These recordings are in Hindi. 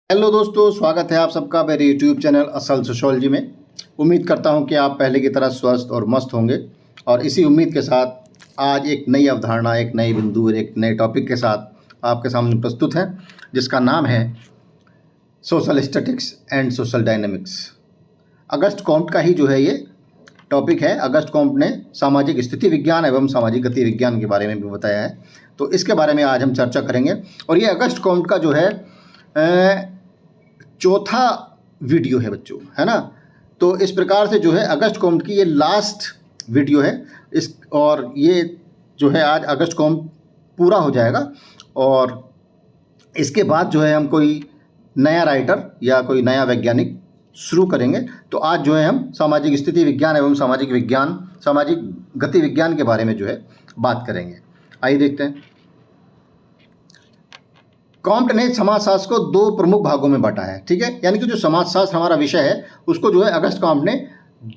हेलो दोस्तों, स्वागत है आप सबका मेरे यूट्यूब चैनल असल सोशोलॉजी में। उम्मीद करता हूं कि आप पहले की तरह स्वस्थ और मस्त होंगे और इसी उम्मीद के साथ आज एक नई अवधारणा, एक नई बिंदु और एक नए टॉपिक के साथ आपके सामने प्रस्तुत हैं, जिसका नाम है social statics and social dynamics. August Comte का ही जो है ये टॉपिक है। अगस्ट कॉम्ट ने सामाजिक स्थिति विज्ञान एवं सामाजिक गति विज्ञान के बारे में भी बताया है, तो इसके बारे में आज हम चर्चा करेंगे। और ये अगस्ट कॉम्ट का जो है चौथा वीडियो है बच्चों, है ना। तो इस प्रकार से जो है अगस्ट कॉम्ट की ये लास्ट वीडियो है इस, और ये जो है आज अगस्ट कॉम्ट पूरा हो जाएगा और इसके बाद जो है हम कोई नया राइटर या कोई नया वैज्ञानिक शुरू करेंगे। तो आज जो है हम सामाजिक स्थिति विज्ञान एवं सामाजिक गति विज्ञान के बारे में जो है बात करेंगे। आइए देखते हैं। कॉम्ट ने समाजशास्त्र को दो प्रमुख भागों में बांटा है, ठीक है। यानी कि जो समाजशास्त्र हमारा विषय है उसको जो है अगस्ट कॉम्ट ने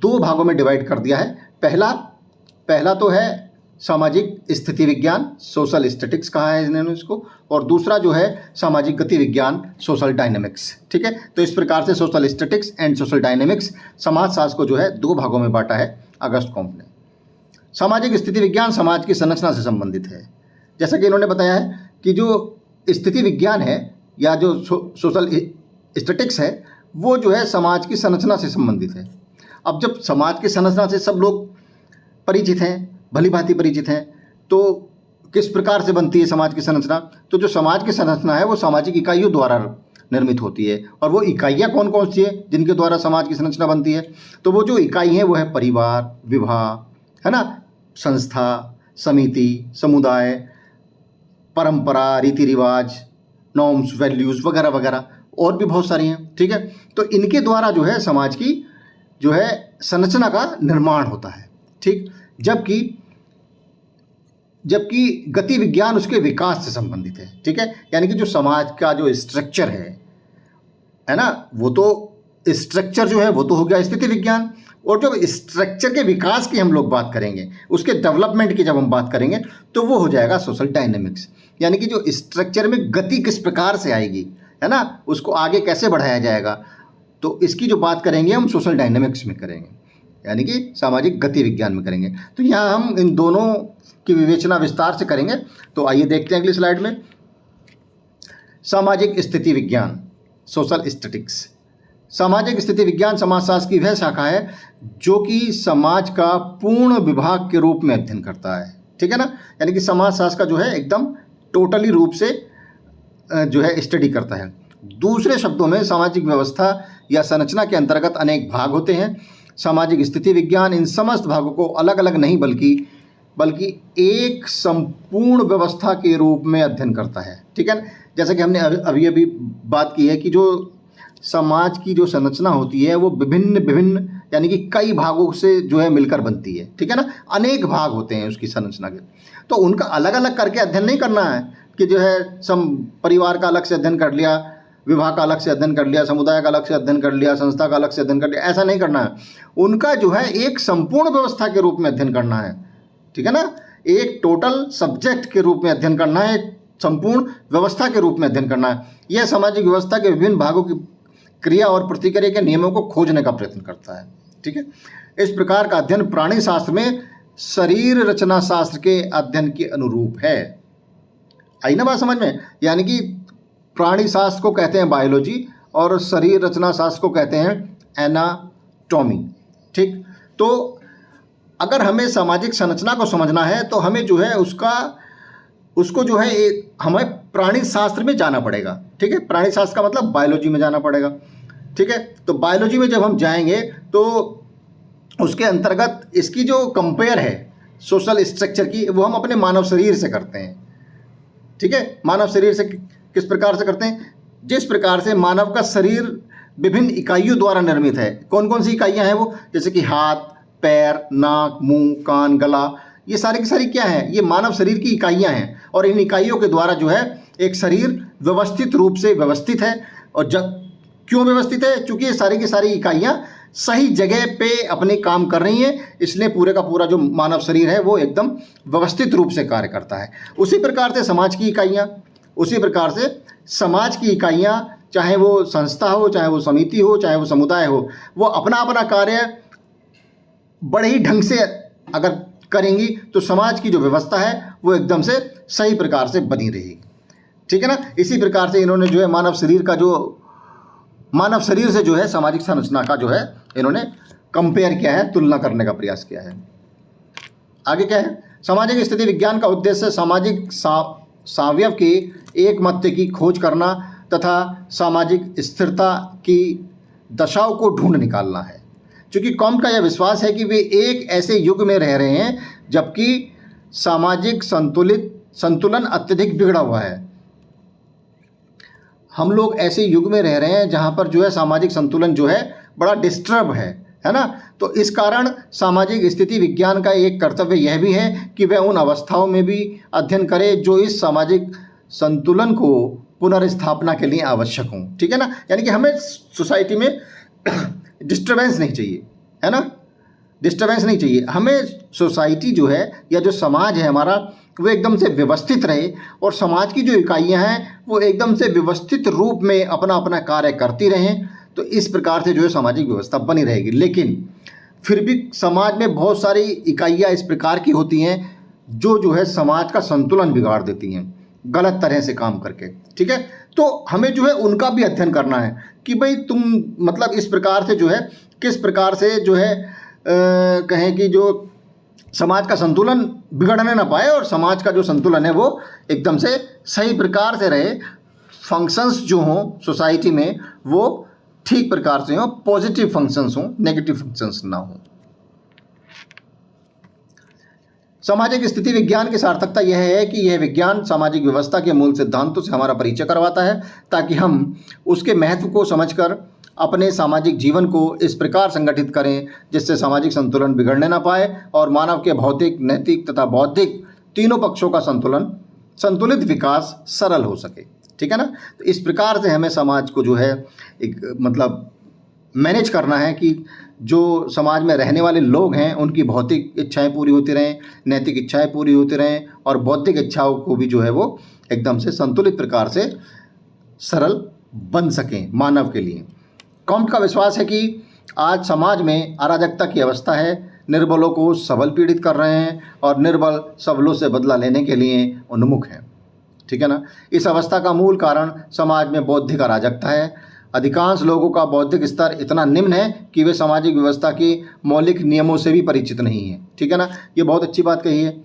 दो भागों में डिवाइड कर दिया है। पहला तो है सामाजिक स्थिति विज्ञान, सोशल स्टैटिक्स कहा है इन्होंने इसको, और दूसरा जो है सामाजिक गति विज्ञान, सोशल डायनेमिक्स, ठीक है। तो इस प्रकार से social statics and social dynamics समाजशास्त्र को जो है दो भागों में बांटा है अगस्ट कॉम्ट ने। सामाजिक स्थिति विज्ञान समाज की संरचना से संबंधित है। जैसा कि इन्होंने बताया है कि जो स्थिति विज्ञान है या जो सोशल स्टैटिक्स है वो जो है समाज की संरचना से संबंधित है। अब जब समाज की संरचना से सब लोग परिचित हैं, भली भांति परिचित हैं, तो किस प्रकार से बनती है समाज की संरचना? तो जो समाज की संरचना है वो सामाजिक इकाइयों द्वारा निर्मित होती है। और वो इकाइयाँ कौन कौन सी है जिनके द्वारा समाज की संरचना बनती है? तो वो जो इकाई हैं वो है परिवार, विवाह, है ना, संस्था, समिति, समुदाय, परंपरा, रीति रिवाज, नॉर्म्स, वैल्यूज़ वगैरह वगैरह, और भी बहुत सारी हैं, ठीक है। तो इनके द्वारा जो है समाज की जो है संरचना का निर्माण होता है, ठीक। जबकि गति विज्ञान उसके विकास से संबंधित है, ठीक है। यानी कि जो समाज का जो स्ट्रक्चर है ना, वो तो स्ट्रक्चर जो है वो तो हो गया स्थिति विज्ञान, और जब स्ट्रक्चर के विकास की हम लोग बात करेंगे, उसके डेवलपमेंट की जब हम बात करेंगे, तो वो हो जाएगा सोशल डायनेमिक्स। यानी कि जो स्ट्रक्चर में गति किस प्रकार से आएगी, है ना, उसको आगे कैसे बढ़ाया जाएगा, तो इसकी जो बात करेंगे हम सोशल डायनेमिक्स में करेंगे, यानी कि सामाजिक गति विज्ञान में करेंगे। तो यहाँ हम इन दोनों की विवेचना विस्तार से करेंगे। तो आइए देखते हैं अगली स्लाइड में। सामाजिक स्थिति विज्ञान, सोशल स्टैटिक्स। सामाजिक स्थिति विज्ञान समाजशास्त्र की वह शाखा है जो कि समाज का पूर्ण विभाग के रूप में अध्ययन करता है, ठीक है ना। यानी कि समाजशास्त्र का जो है एकदम टोटली रूप से जो है स्टडी करता है। दूसरे शब्दों में सामाजिक व्यवस्था या संरचना के अंतर्गत अनेक भाग होते हैं। सामाजिक स्थिति विज्ञान इन समस्त भागों को अलग अलग नहीं बल्कि एक संपूर्ण व्यवस्था के रूप में अध्ययन करता है, ठीक है। जैसा कि हमने अभी बात की है कि जो समाज की जो संरचना होती है वो विभिन्न यानी कि कई भागों से जो है मिलकर बनती है, ठीक है ना। अनेक भाग होते हैं उसकी संरचना के, तो उनका अलग अलग करके अध्ययन नहीं करना है कि जो है परिवार का अलग से अध्ययन कर लिया, विवाह का अलग से अध्ययन कर लिया, समुदाय का अलग से अध्ययन कर लिया, संस्था का अलग से अध्ययन कर लिया, ऐसा नहीं करना है। उनका जो है एक संपूर्ण व्यवस्था के रूप में अध्ययन करना है, ठीक है ना। एक टोटल सब्जेक्ट के रूप में अध्ययन करना है, एक संपूर्ण व्यवस्था के रूप में अध्ययन करना है। यह सामाजिक व्यवस्था के विभिन्न भागों की क्रिया और प्रतिक्रिया के नियमों को खोजने का प्रयत्न करता है, ठीक है। इस प्रकार का अध्ययन प्राणी शास्त्र में शरीर रचना शास्त्र के अध्ययन के अनुरूप है। आई ना बात समझ में? यानी कि प्राणी शास्त्र को कहते हैं बायोलॉजी और शरीर रचना शास्त्र को कहते हैं एनाटॉमी, ठीक। तो अगर हमें सामाजिक संरचना को समझना है तो हमें जो है उसको जो है हमें प्राणी शास्त्र में जाना पड़ेगा, ठीक है। प्राणी शास्त्र का मतलब बायोलॉजी में जाना पड़ेगा, ठीक है। तो बायोलॉजी में जब हम जाएंगे तो उसके अंतर्गत इसकी जो कंपेयर है सोशल स्ट्रक्चर की, वो हम अपने मानव शरीर से करते हैं, ठीक है। मानव शरीर से किस प्रकार से करते हैं? जिस प्रकार से मानव का शरीर विभिन्न इकाइयों द्वारा निर्मित है। कौन कौन सी इकाइयाँ हैं वो? जैसे कि हाथ, पैर, नाक, मुंह, कान, गला, ये सारी की सारी क्या है? ये मानव शरीर की इकाइयाँ हैं। और इन इकाइयों के द्वारा जो है एक शरीर व्यवस्थित रूप से व्यवस्थित है। और जब क्यों व्यवस्थित है? क्योंकि ये सारी की सारी इकाइयाँ सही जगह पे अपने काम कर रही हैं, इसलिए पूरे का पूरा जो मानव शरीर है वो एकदम व्यवस्थित रूप से कार्य करता है। उसी प्रकार से समाज की इकाइयाँ चाहे वो संस्था हो, चाहे वो समिति हो, चाहे वो समुदाय हो, वो अपना अपना कार्य बड़े ही ढंग से अगर करेंगी तो समाज की जो व्यवस्था है वो एकदम से सही प्रकार से बनी रहेगी। ठीक है ना। इसी प्रकार से इन्होंने जो है मानव शरीर से जो है सामाजिक संरचना का जो है इन्होंने कंपेयर किया है, तुलना करने का प्रयास किया है। आगे क्या है, सामाजिक स्थिति विज्ञान का उद्देश्य सामाजिक सावयव के एकमत्य की खोज करना तथा सामाजिक स्थिरता की दशाओं को ढूंढ निकालना है। क्योंकि कॉम्ट का यह विश्वास है कि वे एक ऐसे युग में रह रहे हैं जबकि सामाजिक संतुलन अत्यधिक बिगड़ा हुआ है। हम लोग ऐसे युग में रह रहे हैं जहाँ पर जो है सामाजिक संतुलन जो है बड़ा डिस्टर्ब है ना। तो इस कारण सामाजिक स्थिति विज्ञान का एक कर्तव्य यह भी है कि वह उन अवस्थाओं में भी अध्ययन करे जो इस सामाजिक संतुलन को पुनर्स्थापना के लिए आवश्यक हों। ठीक है ना। यानी कि हमें सोसाइटी में डिस्टर्बेंस नहीं चाहिए, है ना, डिस्टर्बेंस नहीं चाहिए। हमें सोसाइटी जो है या जो समाज है हमारा वो एकदम से व्यवस्थित रहे और समाज की जो इकाइयां हैं वो एकदम से व्यवस्थित रूप में अपना अपना कार्य करती रहें। तो इस प्रकार से जो है सामाजिक व्यवस्था बनी रहेगी। लेकिन फिर भी समाज में बहुत सारी इकाइयां इस प्रकार की होती हैं जो है समाज का संतुलन बिगाड़ देती हैं गलत तरह से काम करके। ठीक है। तो हमें जो है उनका भी अध्ययन करना है कि भाई तुम मतलब इस प्रकार से जो है किस प्रकार से जो है कहें कि जो समाज का संतुलन बिगड़ने ना पाए और समाज का जो संतुलन है वो एकदम से सही प्रकार से रहे, फंक्शंस जो हों सोसाइटी में वो ठीक प्रकार से हों, पॉजिटिव फंक्शंस हों, नेगेटिव फंक्शंस ना हों। सामाजिक स्थिति विज्ञान की सार्थकता यह है कि यह विज्ञान सामाजिक व्यवस्था के मूल सिद्धांतों से हमारा परिचय करवाता है ताकि हम उसके महत्व को समझकर अपने सामाजिक जीवन को इस प्रकार संगठित करें जिससे सामाजिक संतुलन बिगड़ने ना पाए और मानव के भौतिक, नैतिक तथा बौद्धिक तीनों पक्षों का संतुलित विकास सरल हो सके। ठीक है ना। तो इस प्रकार से हमें समाज को जो है एक मतलब मैनेज करना है कि जो समाज में रहने वाले लोग हैं उनकी भौतिक इच्छाएं पूरी होती रहें, नैतिक इच्छाएं पूरी होती रहें और बौद्धिक इच्छाओं को भी जो है वो एकदम से संतुलित प्रकार से सरल बन सकें मानव के लिए। कॉम्ट का विश्वास है कि आज समाज में अराजकता की अवस्था है, निर्बलों को सबल पीड़ित कर रहे हैं और निर्बल सबलों से बदला लेने के लिए उन्मुख हैं। ठीक है ना। इस अवस्था का मूल कारण समाज में बौद्धिक अराजकता है। अधिकांश लोगों का बौद्धिक स्तर इतना निम्न है कि वे सामाजिक व्यवस्था के मौलिक नियमों से भी परिचित नहीं हैं। ठीक है ना। ये बहुत अच्छी बात कही है।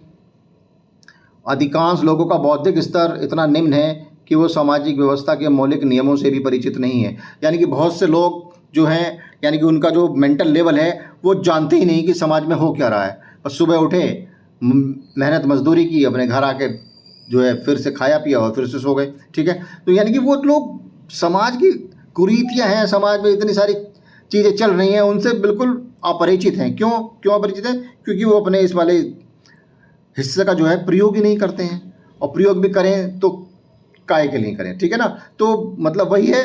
अधिकांश लोगों का बौद्धिक स्तर इतना निम्न है कि वो सामाजिक व्यवस्था के मौलिक नियमों से भी परिचित नहीं है। यानी कि बहुत से लोग जो हैं यानी कि उनका जो मेंटल लेवल है वो जानते ही नहीं कि समाज में हो क्या रहा है। बस सुबह उठे, मेहनत मजदूरी की, अपने घर आके जो है फिर से खाया पिया और फिर से सो गए। ठीक है। तो यानी कि वो लोग समाज की कुरीतियां हैं, समाज में इतनी सारी चीज़ें चल रही हैं, उनसे बिल्कुल अपरिचित हैं। क्यों अपरिचित हैं? क्योंकि वो अपने इस वाले हिस्से का जो है प्रयोग ही नहीं करते हैं और प्रयोग भी करें तो काय के लिए करें। ठीक है ना। तो मतलब वही है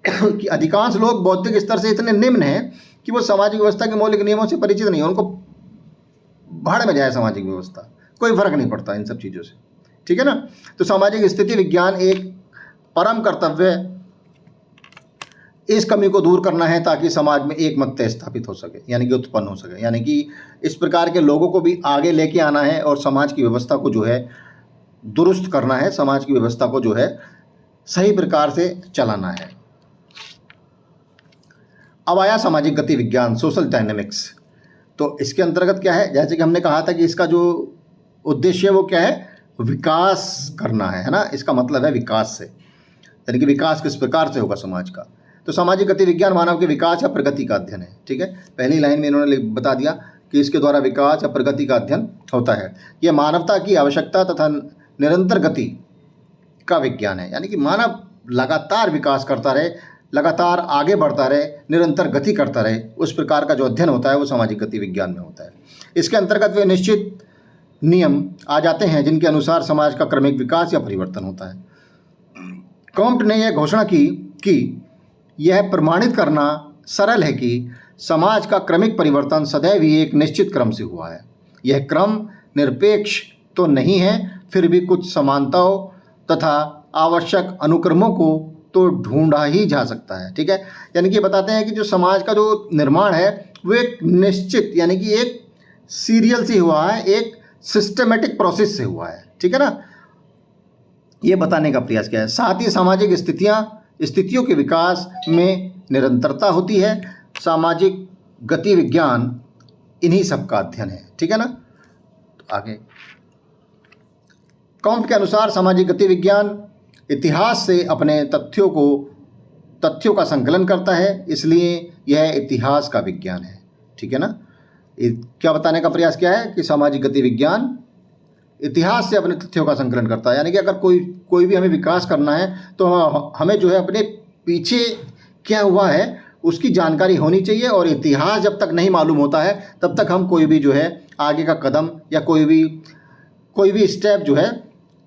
कि अधिकांश लोग बौद्धिक स्तर से इतने निम्न हैं कि वो सामाजिक व्यवस्था के मौलिक नियमों से परिचित नहीं है। उनको भाड़ में जाए सामाजिक व्यवस्था, कोई फर्क नहीं पड़ता इन सब चीज़ों से। ठीक है ना। तो सामाजिक स्थिति विज्ञान एक परम कर्तव्य इस कमी को दूर करना है ताकि समाज में एकमत्य स्थापित हो सके, यानी कि उत्पन्न हो सके। यानी कि इस प्रकार के लोगों को भी आगे लेके आना है और समाज की व्यवस्था को जो है दुरुस्त करना है, समाज की व्यवस्था को जो है सही प्रकार से चलाना है। अब आया सामाजिक गति विज्ञान, सोशल डायनेमिक्स। तो इसके अंतर्गत क्या है, जैसे कि हमने कहा था कि इसका जो उद्देश्य है वो क्या है, विकास करना है ना। इसका मतलब है विकास से, यानी कि विकास किस प्रकार से होगा समाज का। तो सामाजिक गति विज्ञान मानव के विकास या प्रगति का अध्ययन है। ठीक है। पहली लाइन में इन्होंने बता दिया कि इसके द्वारा विकास या प्रगति का अध्ययन होता है। यह मानवता की आवश्यकता तथा निरंतर गति का विज्ञान है। यानी कि मानव लगातार विकास करता रहे, लगातार आगे बढ़ता रहे, निरंतर गति करता रहे, उस प्रकार का जो अध्ययन होता है वो सामाजिक गति विज्ञान में होता है। इसके अंतर्गत वे निश्चित नियम आ जाते हैं जिनके अनुसार समाज का क्रमिक विकास या परिवर्तन होता है। कॉम्ट ने यह घोषणा की कि यह प्रमाणित करना सरल है कि समाज का क्रमिक परिवर्तन सदैव ही एक निश्चित क्रम से हुआ है। यह क्रम निरपेक्ष तो नहीं है, फिर भी कुछ समानताओं तथा आवश्यक अनुक्रमों को तो ढूंढा ही जा सकता है। ठीक है, यानी कि बताते हैं कि जो समाज का जो निर्माण है वो एक निश्चित यानी कि एक सीरियल से हुआ है, एक सिस्टमेटिक प्रोसेस से हुआ है। ठीक है ना, ये बताने का प्रयास किया है। साथ ही सामाजिक स्थितियों के विकास में निरंतरता होती है। सामाजिक गति विज्ञान इन्हीं सब का अध्ययन है। ठीक है ना, तो आगे कॉम्प के अनुसार सामाजिक गति विज्ञान इतिहास से अपने तथ्यों का संकलन करता है, इसलिए यह इतिहास का विज्ञान है। ठीक है ना, क्या बताने का प्रयास किया है कि सामाजिक गति विज्ञान इतिहास से अपने तथ्यों का संकलन करता है। यानी कि अगर कोई भी हमें विकास करना है तो हमें जो है अपने पीछे क्या हुआ है उसकी जानकारी होनी चाहिए, और इतिहास जब तक नहीं मालूम होता है तब तक हम कोई भी जो है आगे का कदम या कोई भी स्टेप जो है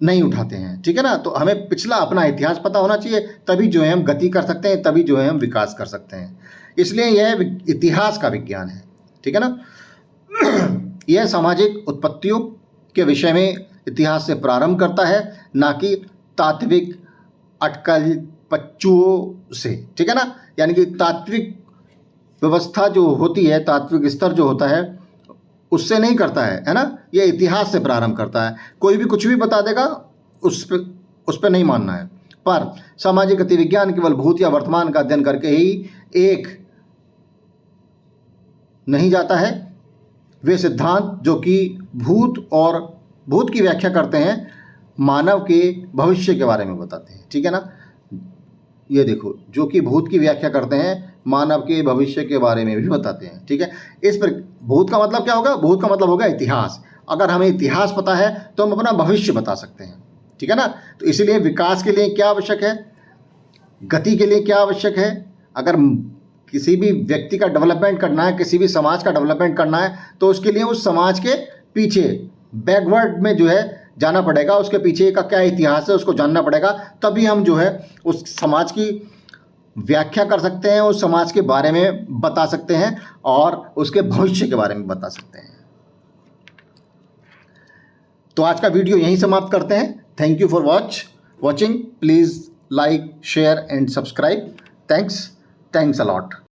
नहीं उठाते हैं। ठीक है ना, तो हमें पिछला अपना इतिहास पता होना चाहिए, तभी जो है हम गति कर सकते हैं, तभी जो है हम विकास कर सकते हैं। इसलिए यह इतिहास का विज्ञान है। ठीक है ना, यह सामाजिक उत्पत्तियों के विषय में इतिहास से प्रारंभ करता है, ना कि तात्विक अटकल पच्चुओं से। ठीक है ना, यानी कि तात्विक व्यवस्था जो होती है, तात्विक स्तर जो होता है उससे नहीं करता है ना, ये इतिहास से प्रारंभ करता है। कोई भी कुछ भी बता देगा, उस पर नहीं मानना है। पर सामाजिक गति विज्ञान केवल भूत या वर्तमान का अध्ययन करके ही एक नहीं जाता है। वे सिद्धांत जो कि भूत की व्याख्या करते हैं, मानव के भविष्य के बारे में बताते हैं। ठीक है ना, ये देखो, जो कि भूत की व्याख्या करते हैं, मानव के भविष्य के बारे में भी बताते हैं। ठीक है, इस पर भूत का मतलब क्या होगा? भूत का मतलब होगा इतिहास। अगर हमें इतिहास पता है तो हम अपना भविष्य बता सकते हैं। ठीक है ना, तो इसलिए विकास के लिए क्या आवश्यक है, गति के लिए क्या आवश्यक है, अगर किसी भी व्यक्ति का डेवलपमेंट करना है, किसी भी समाज का डेवलपमेंट करना है, तो उसके लिए उस समाज के पीछे बैकवर्ड में जो है जाना पड़ेगा, उसके पीछे का क्या इतिहास है उसको जानना पड़ेगा, तभी हम जो है उस समाज की व्याख्या कर सकते हैं, उस समाज के बारे में बता सकते हैं और उसके भविष्य के बारे में बता सकते हैं। तो आज का वीडियो यहीं समाप्त करते हैं। Thank you for watching. Please like, share and subscribe. Thanks a lot.